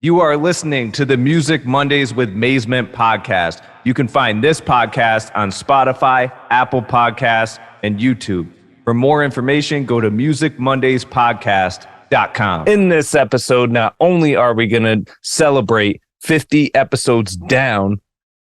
You are listening to the Music Mondays with MAZEMENT podcast. You can find this podcast on Spotify, Apple Podcasts, and YouTube. For more information, go to musicmondayspodcast.com. In this episode, not only are we going to celebrate 50 episodes down,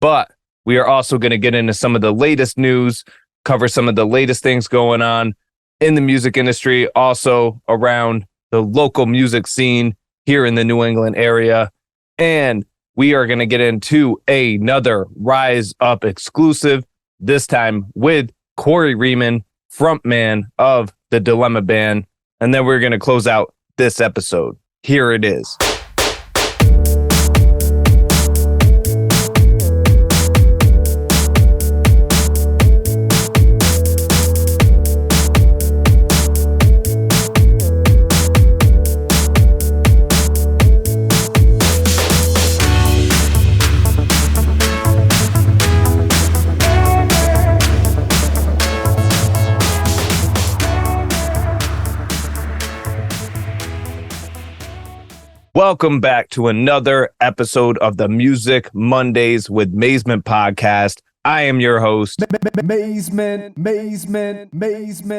but we are also going to get into some of the latest news, cover some of the latest things going on in the music industry, also around the local music scene here in the New England area. And we are going to get into another Rize Up exclusive, this time with Corey Rieman, frontman of the Dilemma Band. And then we're going to close out this episode. Here it is. Welcome back to another episode of the Music Mondays with MAZEMENT podcast. I am your host, MAZEMENT.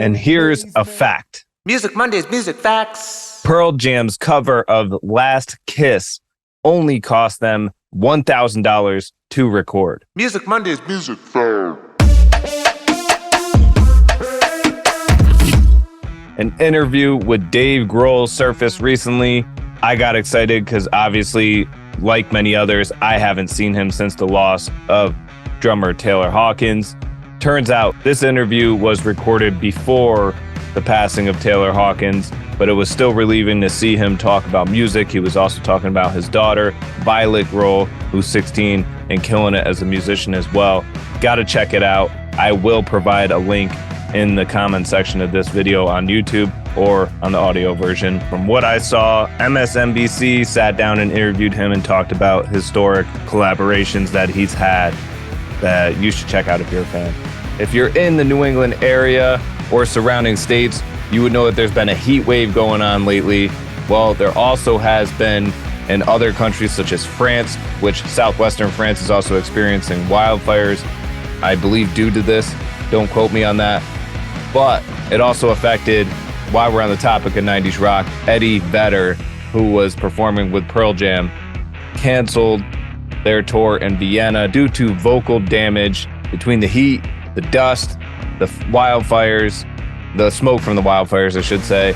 And here's a fact. Music Mondays, music facts. Pearl Jam's cover of Last Kiss only cost them $1,000 to record. Music Mondays, music facts. An interview with Dave Grohl surfaced recently. I got excited because obviously, like many others, I haven't seen him since the loss of drummer Taylor Hawkins. Turns out this interview was recorded before the passing of Taylor Hawkins, but it was still relieving to see him talk about music. He was also talking about his daughter, Violet Grohl, who's 16 and killing it as a musician as well. Got to check it out. I will provide a link in the comment section of this video on YouTube or on the audio version. From what I saw, MSNBC sat down and interviewed him and talked about historic collaborations that he's had that you should check out if you're a fan. If you're in the New England area or surrounding states, you would know that there's been a heat wave going on lately. Well, there also has been in other countries such as France, which southwestern France is also experiencing wildfires, I believe due to this. Don't quote me on that. But it also affected, while we're on the topic of 90s rock, Eddie Vedder, who was performing with Pearl Jam, canceled their tour in Vienna due to vocal damage between the heat, the dust, the wildfires, the smoke from the wildfires, I should say.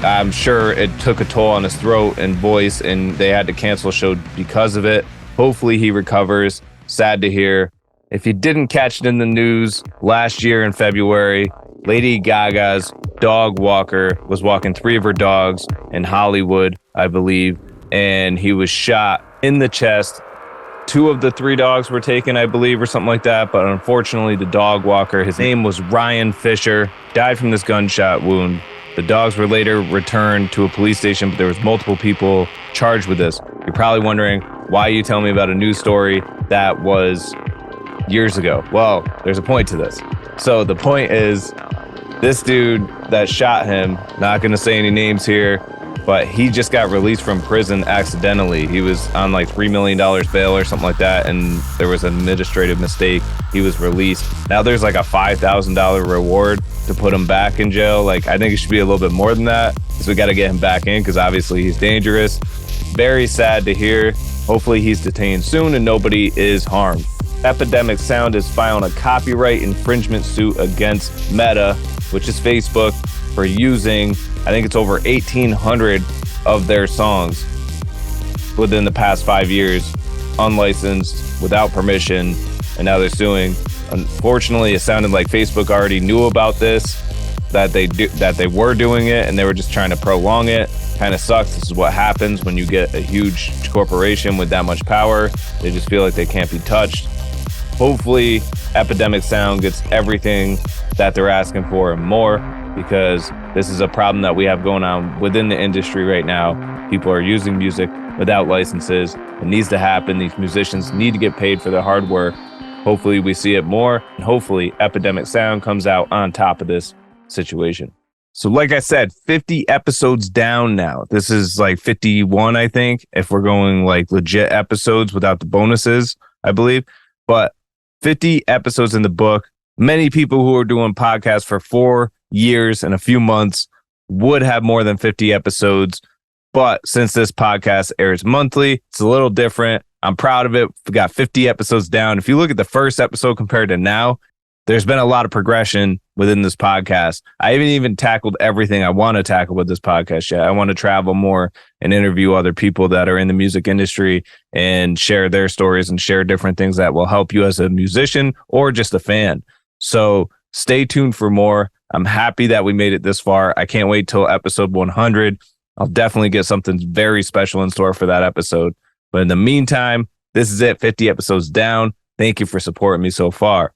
I'm sure it took a toll on his throat and voice, and they had to cancel a show because of it. Hopefully he recovers. Sad to hear. If you didn't catch it in the news, last year in February, Lady Gaga's dog walker was walking 3 of her dogs in Hollywood, I believe, and he was shot in the chest. 2 of the 3 dogs were taken, I believe, or something like that, but unfortunately the dog walker, his name was Ryan Fisher, died from this gunshot wound. The dogs were later returned to a police station, but there was multiple people charged with this. You're probably wondering, why you tell me about a news story that was years ago? Well, there's a point to this. So the point is, this dude that shot him, not going to say any names here, but he just got released from prison accidentally. He was on like $3 million bail or something like that, and there was an administrative mistake. He was released. Now there's like a $5,000 reward to put him back in jail. Like, I think it should be a little bit more than that, because we got to get him back in, because obviously he's dangerous. Very sad to hear. Hopefully he's detained soon and nobody is harmed. Epidemic Sound is filing a copyright infringement suit against Meta, which is Facebook, for using, I think it's over 1,800 of their songs within the past 5 years, unlicensed, without permission, and now they're suing. Unfortunately, it sounded like Facebook already knew about this, that they were doing it, and they were just trying to prolong it. Kind of sucks. This is what happens when you get a huge corporation with that much power. They just feel like they can't be touched. Hopefully, Epidemic Sound gets everything that they're asking for and more, because this is a problem that we have going on within the industry right now. People are using music without licenses. It needs to happen. These musicians need to get paid for their hard work. Hopefully we see it more, and hopefully Epidemic Sound comes out on top of this situation. So like I said, 50 episodes down now. This is like 51, I think, if we're going like legit episodes without the bonuses, I believe. But 50 episodes in the book. Many people who are doing podcasts for 4 years and a few months would have more than 50 episodes. But since this podcast airs monthly, it's a little different. I'm proud of it. We got 50 episodes down. If you look at the first episode compared to now, there's been a lot of progression within this podcast. I haven't even tackled everything I want to tackle with this podcast yet. I want to travel more and interview other people that are in the music industry and share their stories and share different things that will help you as a musician or just a fan. So stay tuned for more. I'm happy that we made it this far. I can't wait till episode 100. I'll definitely get something very special in store for that episode. But in the meantime, this is it. 50 episodes down. Thank you for supporting me so far.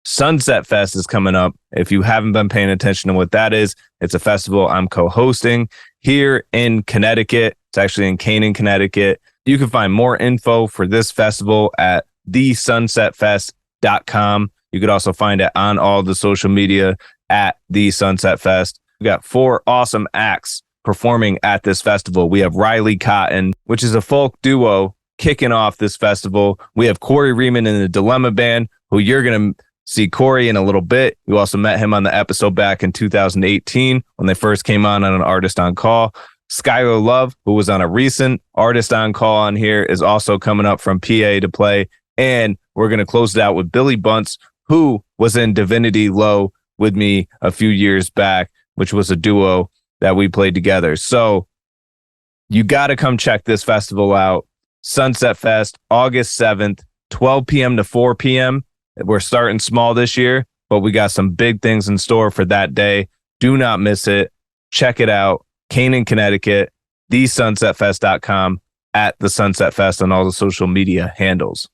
Sunset Fest is coming up. If you haven't been paying attention to what that is, it's a festival I'm co-hosting here in Connecticut. It's actually in Canaan, Connecticut. You can find more info for this festival at thesunsetfest.com. You could also find it on all the social media at the Sunset Fest. We got 4 awesome acts performing at this festival. We have Riley Cotton, which is a folk duo kicking off this festival. We have Corey Rieman in the Dilemma Band, who you're going to see Corey in a little bit. You also met him on the episode back in 2018 when they first came on an Artist on Call. Skylar Love, who was on a recent Artist on Call on here, is also coming up from PA to play. And we're going to close it out with Billy Bunce, who was in Divinity Low with me a few years back, which was a duo that we played together. So you got to come check this festival out. Sunset Fest, August 7th, 12 p.m. to 4 p.m. We're starting small this year, but we got some big things in store for that day. Do not miss it. Check it out. Canaan, Connecticut, thesunsetfest.com, at the Sunset Fest on all the social media handles.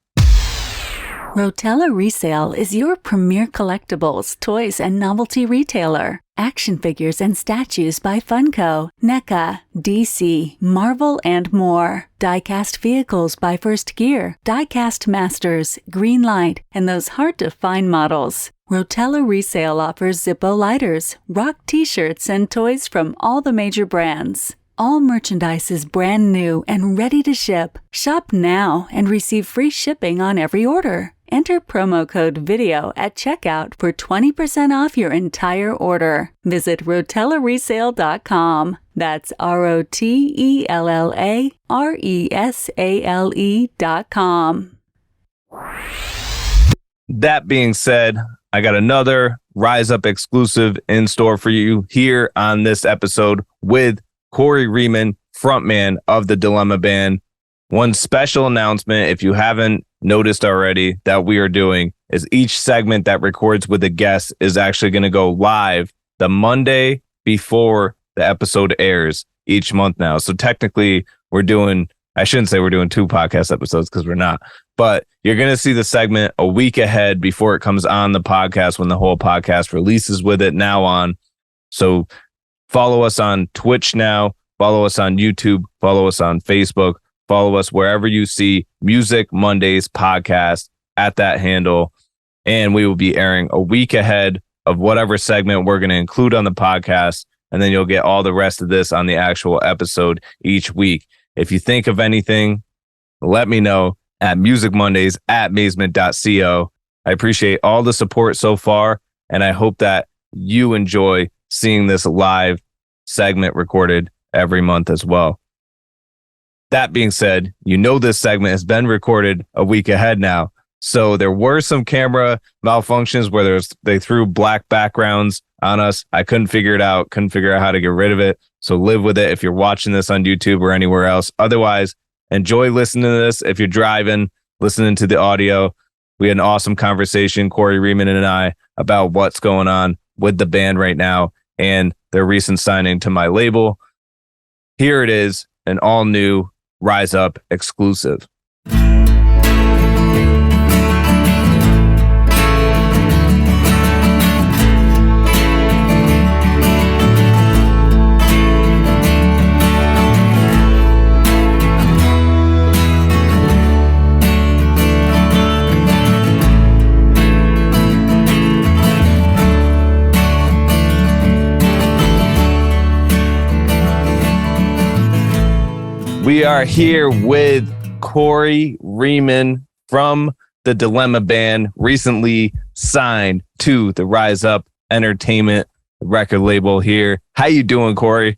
Rotella Resale is your premier collectibles, toys, and novelty retailer. Action figures and statues by Funko, NECA, DC, Marvel, and more. Die-cast vehicles by First Gear, Die-cast Masters, Greenlight, and those hard-to-find models. Rotella Resale offers Zippo lighters, rock t-shirts, and toys from all the major brands. All merchandise is brand new and ready to ship. Shop now and receive free shipping on every order. Enter promo code VIDEO at checkout for 20% off your entire order. Visit rotellaresale.com. That's ROTELLARESALE.com. That being said, I got another Rize Up exclusive in store for you here on this episode with Corey Rieman, frontman of the Dilemma Band. One special announcement, if you haven't noticed already, that we are doing is each segment that records with a guest is actually going to go live the Monday before the episode airs each month now. So technically we're doing, I shouldn't say we're doing 2 podcast episodes because we're not, but you're going to see the segment a week ahead before it comes on the podcast when the whole podcast releases with it now on. So follow us on Twitch now, follow us on YouTube, follow us on Facebook, follow us wherever you see Music Mondays podcast at that handle. And we will be airing a week ahead of whatever segment we're going to include on the podcast. And then you'll get all the rest of this on the actual episode each week. If you think of anything, let me know at musicmondays@mazement.co. I appreciate all the support so far, and I hope that you enjoy seeing this live segment recorded every month as well. That being said, you know this segment has been recorded a week ahead now. So there were some camera malfunctions where they threw black backgrounds on us. I couldn't figure out how to get rid of it. So live with it if you're watching this on YouTube or anywhere else. Otherwise, enjoy listening to this. If you're driving, listening to the audio, we had an awesome conversation, Corey Rieman and I, about what's going on with the band right now and their recent signing to my label. Here it is, an all new Rize Up exclusive. We are here with Corey Rieman from the Dilemma Band, recently signed to the Rize Up Entertainment record label here. How you doing, Corey?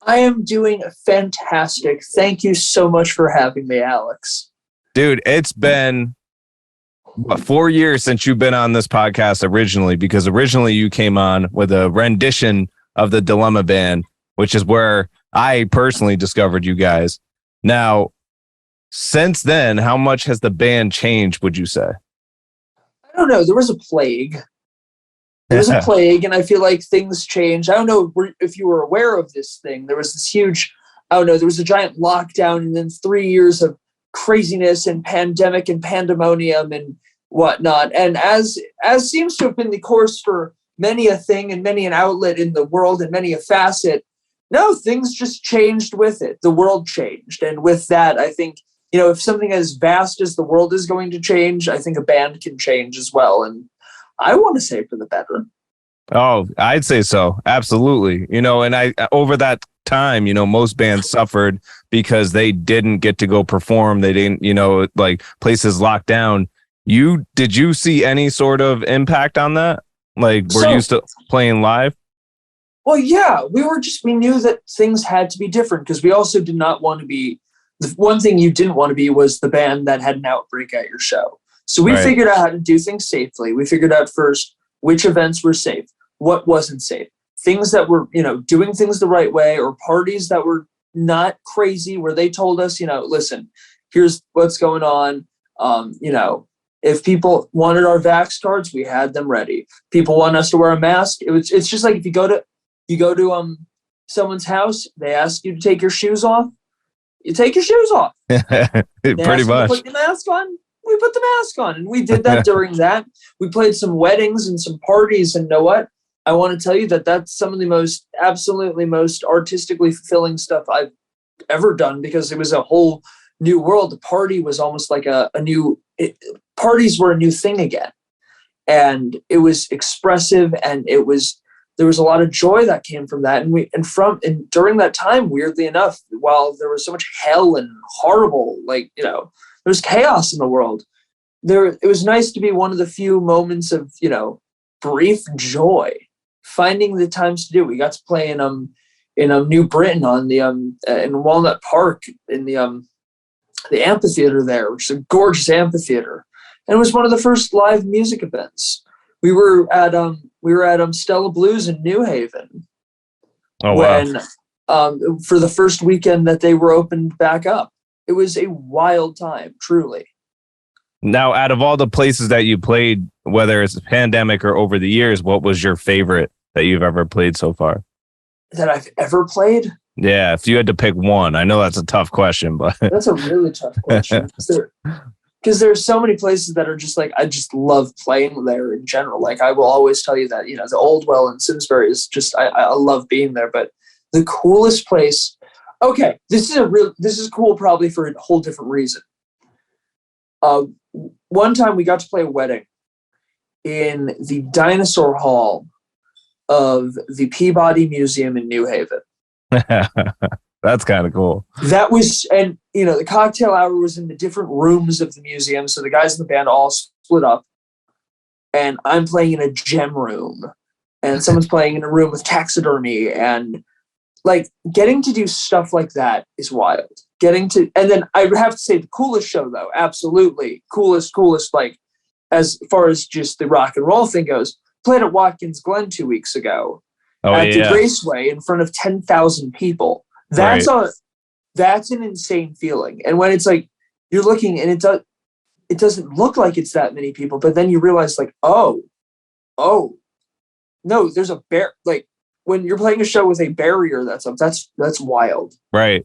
I am doing fantastic. Thank you so much for having me, Alex. Dude, it's been 4 years since you've been on this podcast originally, because originally you came on with a rendition of the Dilemma Band, which is where I personally discovered you guys. Now, since then, how much has the band changed, would you say? I don't know. There was a plague. And I feel like things changed. I don't know if you were aware of this thing. There was this huge, there was a giant lockdown and then 3 years of craziness and pandemic and pandemonium and whatnot. And as seems to have been the course for many a thing and many an outlet in the world and many a facet, no, things just changed with it. The world changed. And with that, I think, if something as vast as the world is going to change, I think a band can change as well. And I want to say for the better. Oh, I'd say so. Absolutely. And over that time, most bands suffered because they didn't get to go perform. They didn't, places locked down. Did you see any sort of impact on that? Like, were you still playing live? Well, yeah, we knew that things had to be different because we also did not want to be, the one thing you didn't want to be was the band that had an outbreak at your show. So we figured out how to do things safely. We figured out first which events were safe, what wasn't safe, things that were, doing things the right way, or parties that were not crazy where they told us, listen, here's what's going on. If people wanted our vax cards, we had them ready. People want us to wear a mask. It's just like if you go to someone's house, they ask you to take your shoes off. You take your shoes off. Pretty much. Put the mask on. We put the mask on, and we did that during that. We played some weddings and some parties, and know what? I want to tell you that's some of the absolutely most artistically fulfilling stuff I've ever done, because it was a whole new world. The party was almost like parties were a new thing again, and it was expressive, and there was a lot of joy that came from that. And during that time, weirdly enough, while there was so much hell and horrible, there was chaos in the world, it was nice to be one of the few moments of, brief joy, finding the times to do. We got to play in New Britain on the in Walnut Park in the amphitheater there, which is a gorgeous amphitheater, and it was one of the first live music events. We were at Stella Blues in New Haven. Oh, wow. When for the first weekend that they were opened back up. It was a wild time, truly. Now, out of all the places that you played, whether it's a pandemic or over the years, what was your favorite that you've ever played so far? That I've ever played? Yeah, if you had to pick one. I know that's a tough question, but that's a really tough question. Because there's so many places that are just I just love playing there in general. Like, I will always tell you that, the Old Well in Simsbury is just, I love being there. But the coolest place, okay, this is cool probably for a whole different reason. One time we got to play a wedding in the Dinosaur Hall of the Peabody Museum in New Haven. That's kind of cool. That was, and the cocktail hour was in the different rooms of the museum. So the guys in the band all split up, and I'm playing in a gem room, and someone's playing in a room with taxidermy, and getting to do stuff like that is wild. And then I have to say the coolest show though, absolutely coolest, as far as just the rock and roll thing goes, played at Watkins Glen 2 weeks ago at the Raceway in front of 10,000 people. That's an insane feeling. And when it's you're looking and it doesn't look like it's that many people, but then you realize oh no, there's a bear. When you're playing a show with a barrier that's up, that's wild. Right.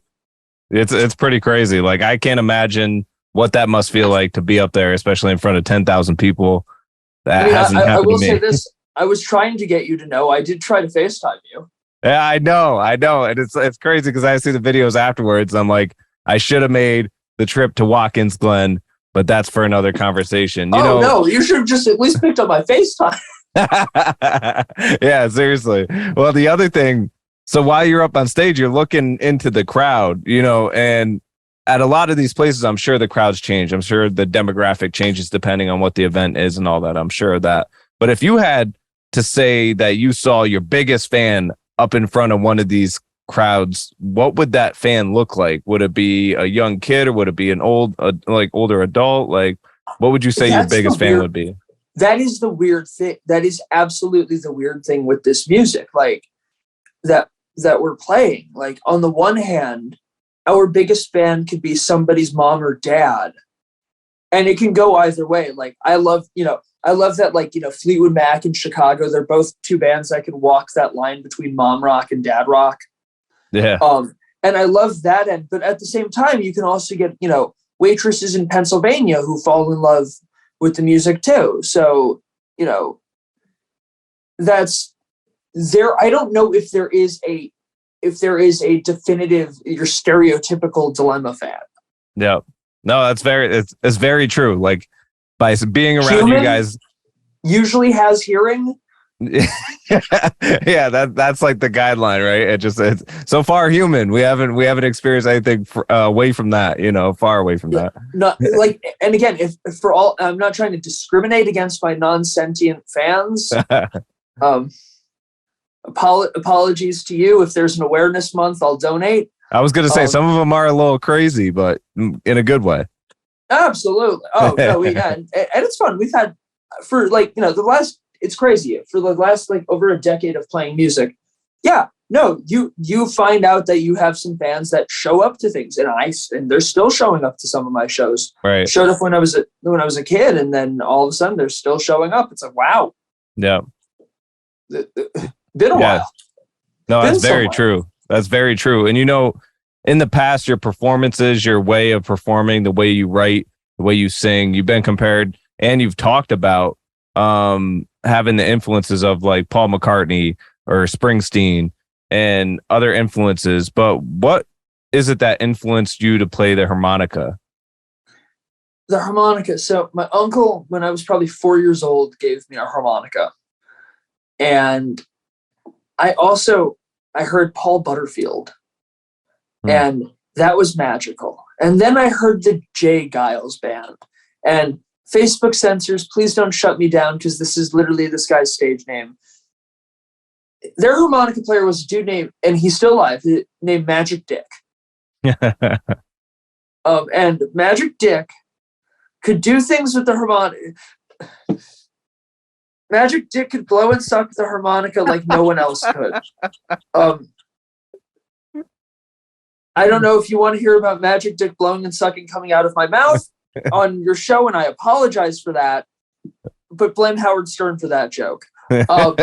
It's pretty crazy. I can't imagine what that must feel like to be up there, especially in front of 10,000 people. That hasn't happened to me. I will say this. I was trying to get you to know. I did try to FaceTime you. Yeah, I know. And it's crazy because I see the videos afterwards. I'm like, I should have made the trip to Watkins Glen, but that's for another conversation. No, you should have just at least picked up my FaceTime. Yeah, seriously. Well, the other thing, So while you're up on stage, you're looking into the crowd, and at a lot of these places, I'm sure the crowds change. I'm sure the demographic changes depending on what the event is and all that. I'm sure of that. But if you had to say that you saw your biggest fan up in front of one of these crowds, what would that fan look like? Would it be a young kid, or would it be an older adult? Like, what would you say your biggest fan would be? That is the weird thing. That is absolutely the weird thing with this music, like that we're playing. Like, on the one hand, our biggest fan could be somebody's mom or dad, and it can go either way. Like, I love that, like, Fleetwood Mac and Chicago, they're both two bands that can walk that line between mom rock and dad rock. Yeah. And I love that end, but at the same time, you can also get, waitresses in Pennsylvania who fall in love with the music too. So, that's there. I don't know if there is a definitive, your stereotypical dilemma fan. Yeah. No, it's very true. Like, by being around you guys, usually has hearing. Yeah, that's like the guideline, right? It's so far human. We haven't experienced anything away from that, far away from that. Not like, and again, if for all, I'm not trying to discriminate against my non-sentient fans. Apologies to you. If there's an awareness month, I'll donate. I was going to say some of them are a little crazy, but in a good way. Absolutely. Oh no, and it's fun. We've had for it's crazy for the last like over a decade of playing music. Yeah, no, you find out that you have some fans that show up to things, and they're still showing up to some of my shows. Right. Showed up when I was a kid, and then all of a sudden they're still showing up. It's like, wow. Yeah. Been a while. No, that's very true. That's very true. And in the past, your performances, your way of performing, the way you write, the way you sing, you've been compared, and you've talked about having the influences of like Paul McCartney or Springsteen and other influences. But what is it that influenced you to play the harmonica? The harmonica. So my uncle, when I was probably 4 years old, gave me a harmonica. And I heard Paul Butterfield, and that was magical. And then I heard the Jay Giles Band, and Facebook censors, please don't shut me down, because this is literally this guy's stage name. Their harmonica player was a dude named, and he's still alive, named Magic Dick. And Magic Dick could do things with the harmonica. Magic Dick could blow and suck the harmonica like no one else could. I don't know if you want to hear about Magic Dick blowing and sucking coming out of my mouth on your show, and I apologize for that, but blame Howard Stern for that joke. But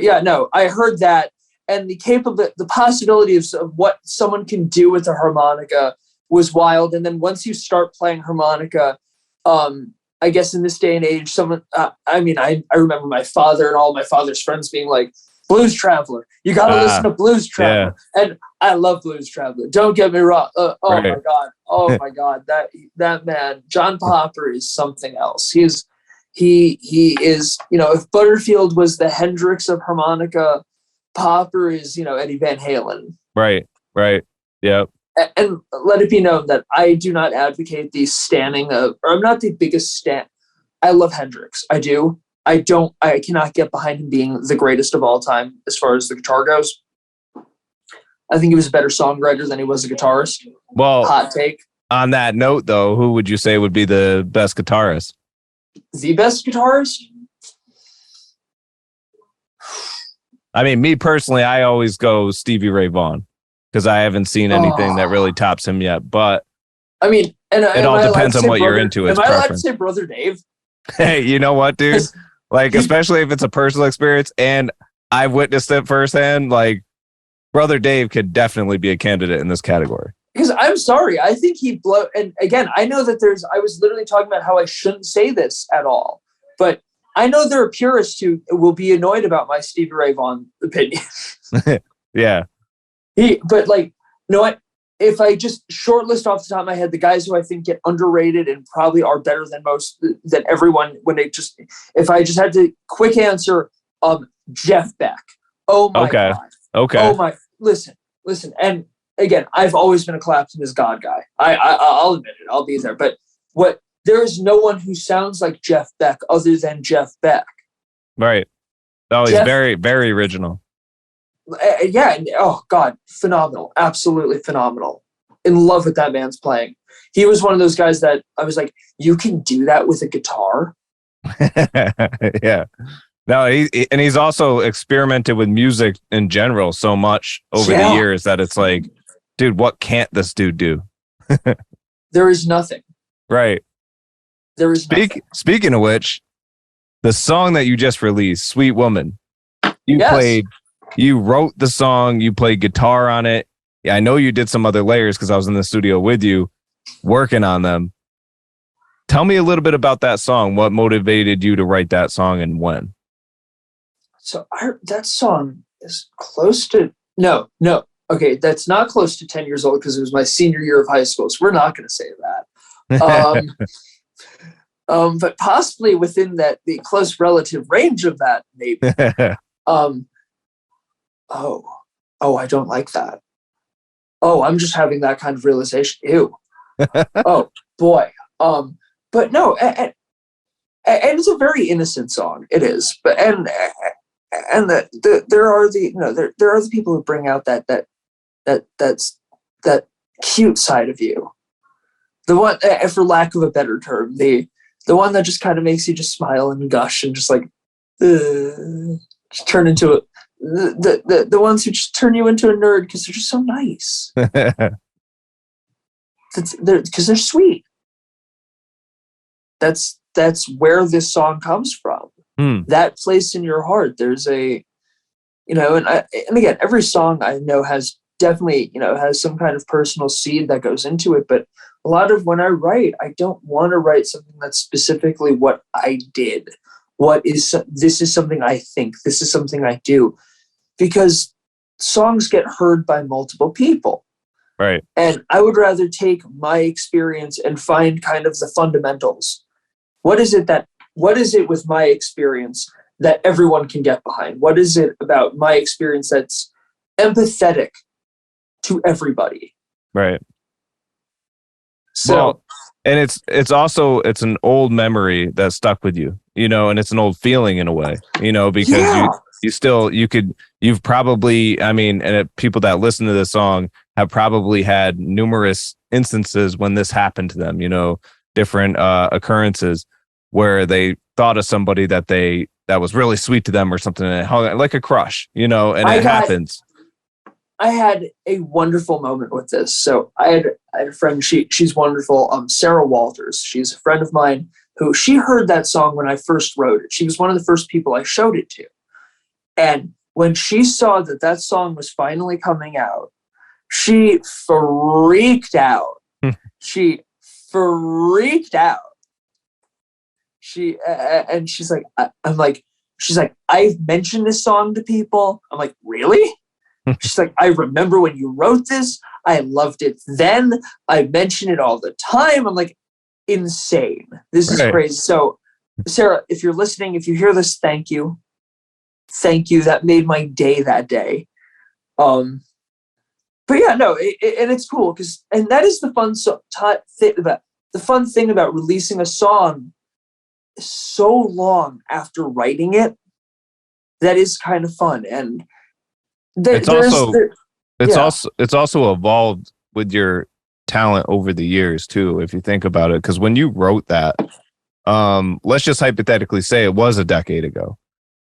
yeah, no, I heard that, and the possibility of what someone can do with a harmonica was wild. And then once you start playing harmonica, I guess in this day and age, I remember my father and all my father's friends being like, Blues Traveler, you got to listen to Blues Traveler. Yeah. And I love Blues Traveler. Don't get me wrong. Right. My God. Oh my God. That man, John Popper, is something else. He is, if Butterfield was the Hendrix of harmonica, Popper is, Eddie Van Halen. Right. Yep. And let it be known that I do not advocate the standing of, or I'm not the biggest stan. I love Hendrix. I do. I cannot get behind him being the greatest of all time as far as the guitar goes. I think he was a better songwriter than he was a guitarist. Well, hot take. On that note, though, who would you say would be the best guitarist? The best guitarist? I mean, me personally, I always go Stevie Ray Vaughan, because I haven't seen anything that really tops him yet. But I mean, it all depends on what you're into. Am I allowed to say Brother Dave? Hey, you know what, dude? Like, especially if it's a personal experience and I've witnessed it firsthand, like, Brother Dave could definitely be a candidate in this category. Because I'm sorry, I think he'd blow. And again, I know that I was literally talking about how I shouldn't say this at all, but I know there are purists who will be annoyed about my Stevie Ray Vaughan opinion. Yeah. But like, you know what? If I just shortlist off the top of my head, the guys who I think get underrated and probably are better than everyone, if I just had to quick answer, Jeff Beck. Oh my Okay. God. Okay. Oh my, listen. And again, I've always been a Clapton is God guy. I'll admit it. I'll be there. But there is no one who sounds like Jeff Beck other than Jeff Beck. Right. Oh, he's very, very original. Yeah. Oh God, phenomenal. Absolutely phenomenal. In love with that man's playing. He was one of those guys that I was like, you can do that with a guitar. Yeah. No, he's also experimented with music in general so much over the years that it's like, dude, what can't this dude do? There is nothing. Right. There is nothing. Speaking of which, the song that you just released, Sweet Woman, you wrote the song, you played guitar on it. Yeah, I know you did some other layers because I was in the studio with you working on them. Tell me a little bit about that song. What motivated you to write that song and when? So that song is close to, no. Okay, that's not close to 10 years old because it was my senior year of high school. So we're not going to say that. But possibly within the close relative range of that, maybe. I don't like that. Oh, I'm just having that kind of realization. Ew. Oh boy. But no, and it's a very innocent song. It is, but there are the people who bring out that cute side of you. The one, for lack of a better term, the one that just kind of makes you just smile and gush and just like just turn into it. The ones who just turn you into a nerd because they're just so nice. Because they're sweet. That's where this song comes from. That place in your heart. There's a, and again, every song I know has definitely, has some kind of personal seed that goes into it. But a lot of when I write, I don't want to write something that's specifically what I did. This is something I think. This is something I do. Because songs get heard by multiple people. Right. And I would rather take my experience and find kind of the fundamentals. What is it with my experience that everyone can get behind? What is it about my experience that's empathetic to everybody? Right. So, and it's an old memory that stuck with you, and it's an old feeling in a way, because you've probably, people that listen to this song have probably had numerous instances when this happened to them, different occurrences where they thought of somebody that was really sweet to them or something, and like a crush, and it happens. I had a wonderful moment with this. So I had a friend, she's wonderful, Sarah Walters. She's a friend of mine who she heard that song when I first wrote it. She was one of the first people I showed it to. And when she saw that song was finally coming out, she freaked out. She freaked out. She's like, I've mentioned this song to people. I'm like, really? She's like, I remember when you wrote this. I loved it then. I mention it all the time. I'm like, insane. This is crazy. So, Sarah, if you're listening, if you hear this, thank you. Thank you. That made my day that day. But yeah, no, and it's cool and that is the fun thing about releasing a song so long after writing it. That is kind of fun, and it's also evolved with your talent over the years too. If you think about it, because when you wrote that, let's just hypothetically say it was a decade ago.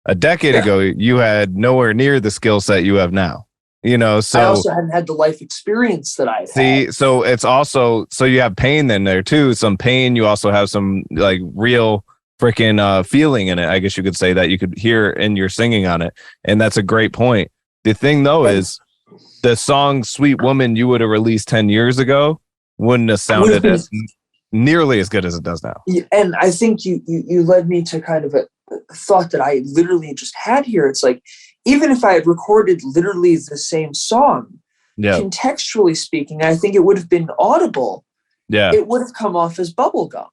A decade ago, you had nowhere near the skill set you have now. So I also hadn't had the life experience that I had. So it's also, so you have pain in there too. Some pain. You also have some like real freaking feeling in it. I guess you could say that you could hear in your singing on it, and that's a great point. The thing though is, the song "Sweet Woman" you would have released 10 years ago wouldn't have sounded nearly as good as it does now. And I think you led me to kind of a thought that I literally just had here. It's like, even if I had recorded literally the same song, contextually speaking, I think it would have been audible. Yeah. It would have come off as bubblegum.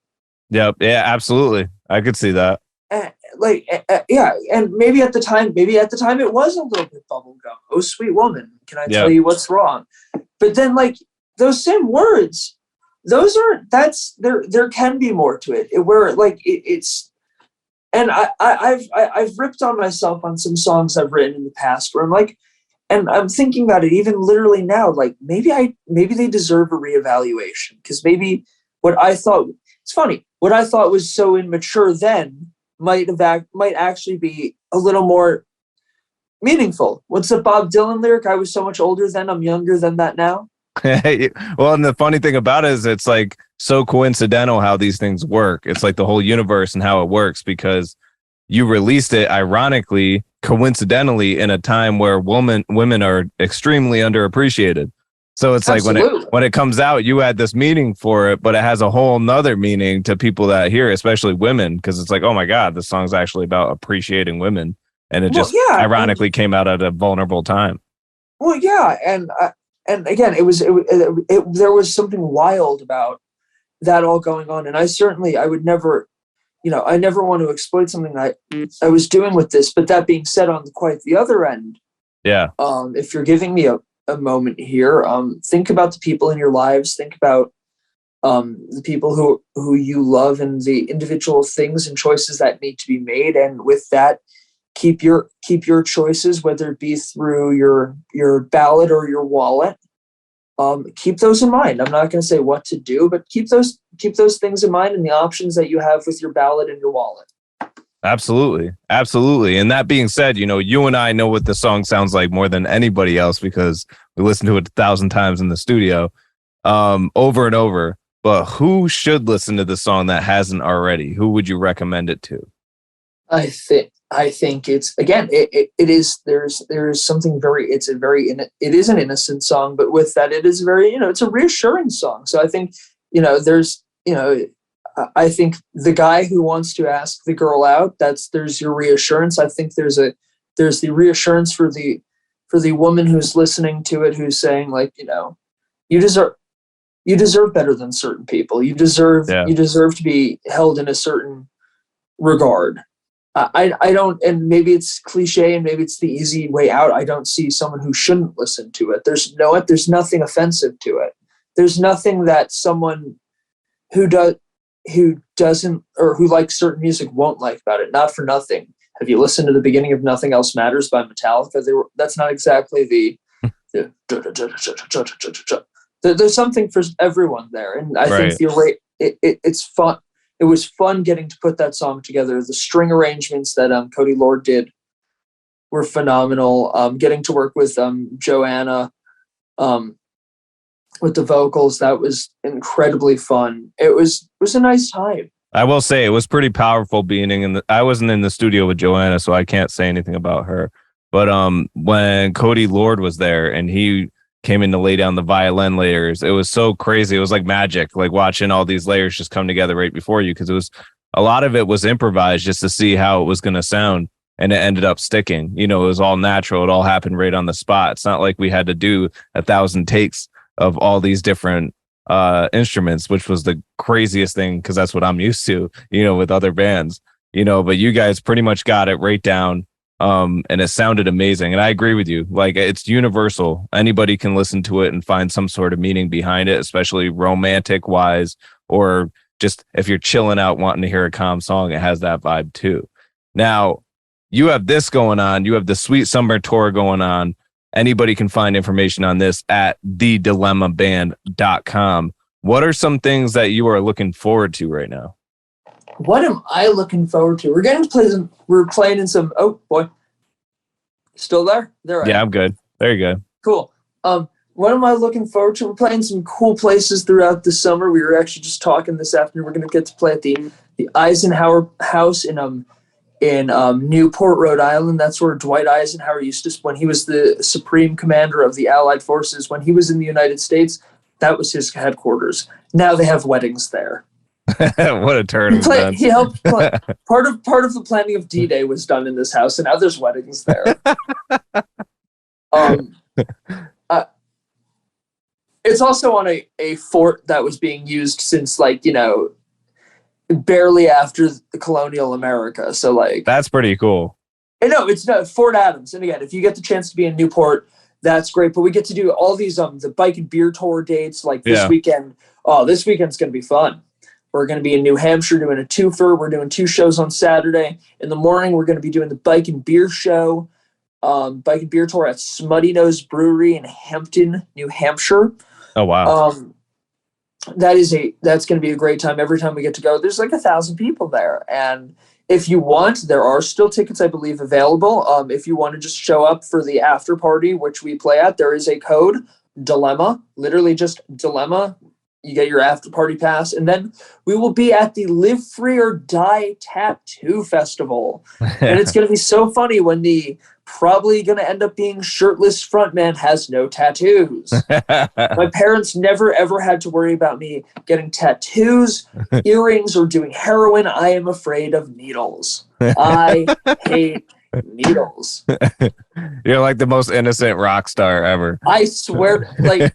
Yep. Yeah, absolutely. I could see that. yeah, and maybe at the time it was a little bit bubblegum. Oh, sweet woman, can I tell you what's wrong? But then, like, those same words, there can be more to it. It's, and I've ripped on myself on some songs I've written in the past where I'm like, and I'm thinking about it even literally now, like maybe they deserve a reevaluation, because maybe it's funny, what I thought was so immature then might actually be a little more meaningful. What's the Bob Dylan lyric? I was so much older then, I'm younger than that now. Well, and the funny thing about it is it's like so coincidental how these things work. It's like the whole universe and how it works, because you released it ironically, coincidentally, in a time where women are extremely underappreciated. So it's Absolutely. Like when it comes out, you had this meaning for it, but it has a whole nother meaning to people that hear, especially women, because it's like, oh my God, this song's actually about appreciating women. And it ironically came out at a vulnerable time. Well, yeah. And again, there was something wild about that all going on. And I would never, I never want to exploit something that I was doing with this. But that being said, on quite the other end, if you're giving me a moment here, think about the people in your lives. Think about the people who you love and the individual things and choices that need to be made. And with that, keep your choices, whether it be through your ballot or your wallet. Keep those in mind. I'm not going to say what to do, but keep those things in mind and the options that you have with your ballot and your wallet. Absolutely. And that being said, you and I know what the song sounds like more than anybody else, because we listened to it 1,000 times in the studio, over and over. But who should listen to the song that hasn't already? Who would you recommend it to? I think it's, again, it is, there's something it is an innocent song, but with that, it is very, it's a reassuring song. So I think, I think the guy who wants to ask the girl out, there's your reassurance. I think there's the reassurance for the woman who's listening to it, who's saying, like, you deserve better than certain people. You deserve to be held in a certain regard. I don't, and maybe it's cliche and maybe it's the easy way out. I don't see someone who shouldn't listen to it. There's nothing offensive to it. There's nothing that someone who doesn't, or who likes certain music won't like about it. Not for nothing. Have you listened to the beginning of Nothing Else Matters by Metallica? That's not exactly there's something for everyone there. And I think it's fun. It was fun getting to put that song together. The string arrangements that Cody Lord did were phenomenal. Getting to work with Joanna with the vocals, that was incredibly fun. It was a nice time. I will say it was pretty powerful being I wasn't in the studio with Joanna, so I can't say anything about her. But when Cody Lord was there and he came in to lay down the violin layers, it was so crazy. It was like magic, like watching all these layers just come together right before you, because a lot of it was improvised just to see how it was going to sound, and it ended up sticking. It was all natural. It all happened right on the spot. It's not like we had to do 1,000 takes of all these different instruments, which was the craziest thing, because that's what I'm used to, with other bands, but you guys pretty much got it right down. And it sounded amazing. And I agree with you. Like, it's universal. Anybody can listen to it and find some sort of meaning behind it, especially romantic wise, or just if you're chilling out wanting to hear a calm song, it has that vibe too. Now, you have this going on. You have the Sweet Summer Tour going on. Anybody can find information on this at thedilemmaband.com. What are some things that you are looking forward to right now? What am I looking forward to? We're playing in some, oh boy. Still there? There I am. Yeah, I'm good. There you go. Cool. What am I looking forward to? We're playing some cool places throughout the summer. We were actually just talking this afternoon. We're going to get to play at the Eisenhower House in Newport, Rhode Island. That's where Dwight Eisenhower used to, when he was the supreme commander of the Allied forces, when he was in the United States, that was his headquarters. Now they have weddings there. What a turn! He helped part of the planning of D-Day was done in this house, and now there's weddings there. It's also on a fort that was being used since, barely after the colonial America. So like, That's pretty cool. and no, it's not Fort Adams. And again, if you get the chance to be in Newport, that's great. But we get to do all these the bike and beer tour dates like this weekend. Oh, this weekend's going to be fun. We're going to be in New Hampshire doing a twofer. We're doing 2 shows on Saturday. In the morning, we're going to be doing the bike and beer show, bike and beer tour at Smutty Nose Brewery in Hampton, New Hampshire. Oh, wow. That's going to be a great time. Every time we get to go, there's like 1,000 people there. And if you want, there are still tickets, I believe, available. If you want to just show up for the after party, which we play at, there is a code, Dilemma, literally just Dilemma. You get your after party pass. And then we will be at the Live Free or Die Tattoo Festival. And it's going to be so funny when the probably going to end up being shirtless frontman has no tattoos. My parents never, ever had to worry about me getting tattoos, earrings, or doing heroin. I am afraid of needles. I hate needles. You're like the most innocent rock star ever. I swear, like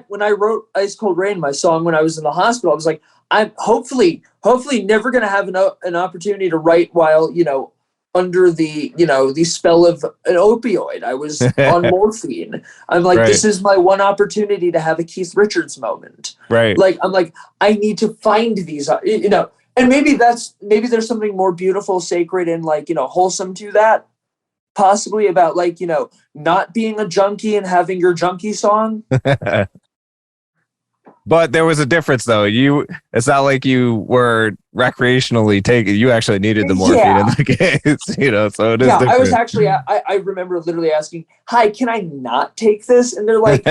when I wrote Ice Cold Rain, my song, when I was in the hospital, I was like, I'm hopefully never going to have an opportunity to write while, under the spell of an opioid. I was on morphine. I'm like, This is my one opportunity to have a Keith Richards moment. Right. Like, I'm like, I need to find these, and maybe there's something more beautiful, sacred, and wholesome to that. Possibly about not being a junkie and having your junkie song. But there was a difference, though. It's not like you were recreationally taking. You actually needed the morphine in the case, so it is different. I was actually. I remember literally asking, "Hi, can I not take this?" And they're like,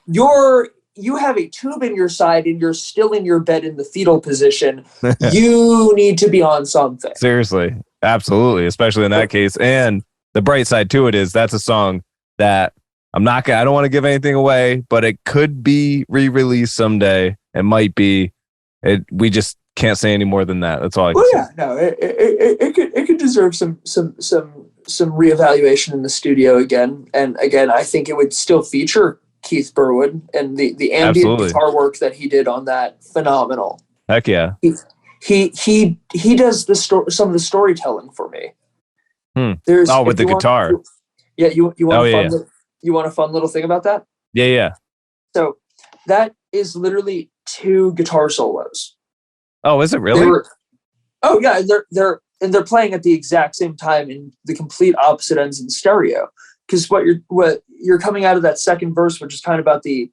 "You have a tube in your side, and you're still in your bed in the fetal position. You need to be on something." Seriously, absolutely, especially in that case. And the bright side to it is that's a song that I don't want to give anything away, but it could be re-released someday. It might be. We just can't say any more than that. That's all I can say. Yeah, no, it could deserve some reevaluation in the studio again. And again, I think it would still feature Keith Burwood and the ambient guitar work that he did on that. Phenomenal. Heck yeah. He does some of the storytelling for me. With the guitar. You want you want a fun little thing about that? Yeah. So that is literally 2 guitar solos. Oh, is it really? They're playing at the exact same time in the complete opposite ends in stereo. Because what you're coming out of that second verse, which is kind of about the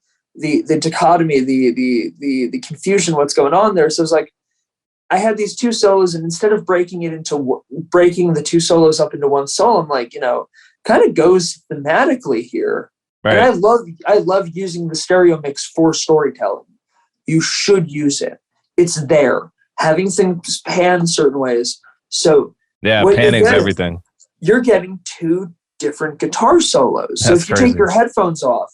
dichotomy, the confusion, what's going on there. So it's like I had these 2 solos, and instead of breaking the 2 solos up into one solo, I'm like, kind of goes thematically here. Right. And I love using the stereo mix for storytelling. You should use it. It's there. Having things pan certain ways. So panning's everything. You're getting 2 different guitar solos. So That's if you crazy. take your headphones off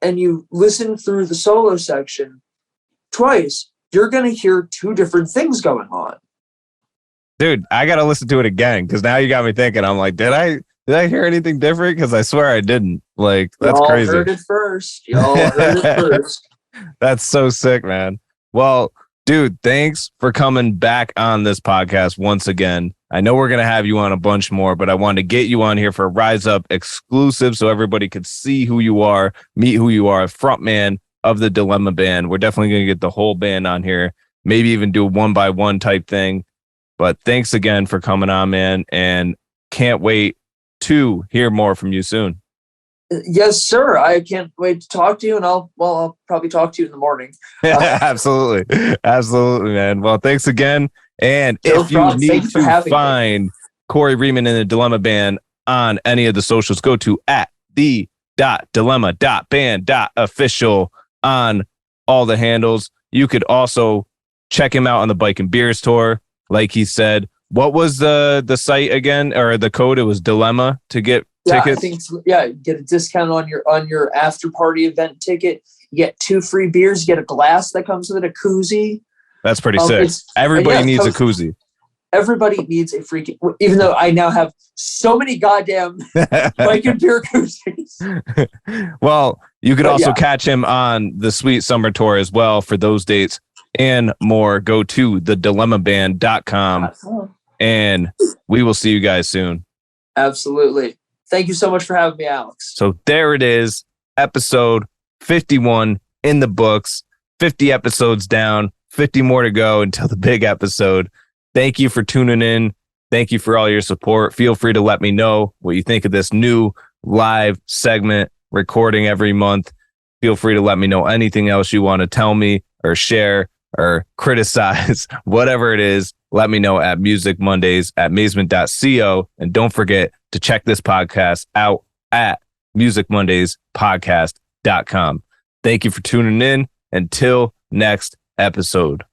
and you listen through the solo section twice, you're going to hear 2 different things going on. Dude, I got to listen to it again because now you got me thinking. I'm like, did I hear anything different? Because I swear I didn't. Like, that's crazy. Y'all heard it first. That's so sick, man. Well, dude, thanks for coming back on this podcast once again. I know we're going to have you on a bunch more, but I wanted to get you on here for a Rize Up exclusive so everybody could see who you are, meet who you are, frontman of the Dilemma band. We're definitely going to get the whole band on here, maybe even do a 1x1 type thing. But thanks again for coming on, man, and can't wait to hear more from you soon. Yes, sir. I can't wait to talk to you, and I'll probably talk to you in the morning. Absolutely, man. Well, thanks again. And if you need to find Corey Rieman and the Dilemma Band on any of the socials, go to @the.dilemma.band.official on all the handles. You could also check him out on the Bike and Beers tour, like he said. What was the site again, or the code? It was Dilemma to get tickets. I think get a discount on your after party event ticket. You get 2 free beers. You get a glass that comes with it, a koozie. That's pretty sick. Everybody needs a koozie. Everybody needs a freaking. Even though I now have so many goddamn bike and beer koozies. Well, you could also catch him on the Sweet Summer Tour as well for those dates and more, go to thedilemmaband.com, and we will see you guys soon. Absolutely. Thank you so much for having me, Alex. So there it is, episode 51 in the books, 50 episodes down, 50 more to go until the big episode. Thank you for tuning in. Thank you for all your support. Feel free to let me know what you think of this new live segment recording every month. Feel free to let me know anything else you want to tell me or share or criticize, whatever it is. Let me know at Music Mondays at mazement.co. And don't forget to check this podcast out at musicmondayspodcast.com. Thank you for tuning in. Until next episode.